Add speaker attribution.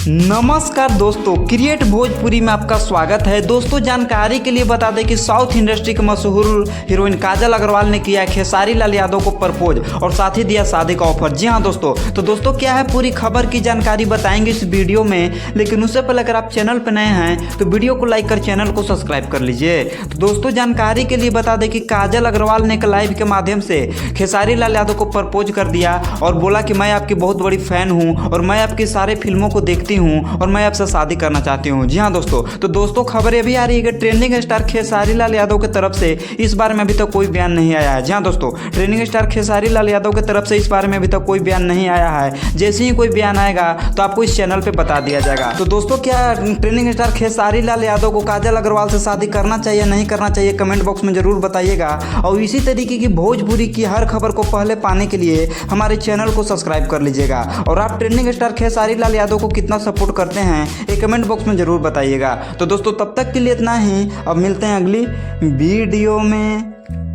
Speaker 1: नमस्कार दोस्तों, क्रिएट भोजपुरी में आपका स्वागत है। दोस्तों जानकारी के लिए बता दें कि साउथ इंडस्ट्री के मशहूर हीरोइन काजल अग्रवाल ने किया है खेसारी लाल यादव को प्रपोज और साथ ही दिया शादी का ऑफर। जी हाँ दोस्तों, तो दोस्तों क्या है पूरी खबर की जानकारी बताएंगे इस वीडियो में, लेकिन उससे पहले अगर आप चैनल पर नए हैं तो वीडियो को लाइक कर चैनल को सब्सक्राइब कर लीजिए। तो दोस्तों जानकारी के लिए बता दें कि काजल अग्रवाल ने एक लाइव के माध्यम से खेसारी लाल यादव को प्रपोज कर दिया और बोला कि मैं आपकी बहुत बड़ी फैन हूँ और मैं आपकी सारे फिल्मों को देखती हूं और मैं आपसे शादी करना चाहती हूं। जी हां दोस्तों, तो दोस्तों खबर ये भी आ रही है कि ट्रेंडिंग स्टार खेसारी लाल यादव की तरफ से इस बारे में अभी तक कोई बयान नहीं आया है। जी हां दोस्तों, ट्रेंडिंग स्टार खेसारी लाल यादव की तरफ से इस बारे में अभी तक कोई बयान नहीं आया है। जैसे ही कोई बयान आएगा तो आपको इस चैनल पे बता दिया जाएगा। तो दोस्तों क्या ट्रेंडिंग स्टार खेसारी लाल यादव को काजल अग्रवाल से शादी करना चाहिए नहीं करना चाहिए, कमेंट बॉक्स में जरूर बताइएगा। और इसी तरीके की भोजपुरी की हर खबर को पहले पाने के लिए हमारे चैनल को सब्सक्राइब कर लीजिएगा। और आप ट्रेंडिंग स्टार खेसारी लाल यादव को कितना सपोर्ट करते हैं ये कमेंट बॉक्स में जरूर बताइएगा। तो दोस्तों तब तक के लिए इतना ही, अब मिलते हैं अगली वीडियो में।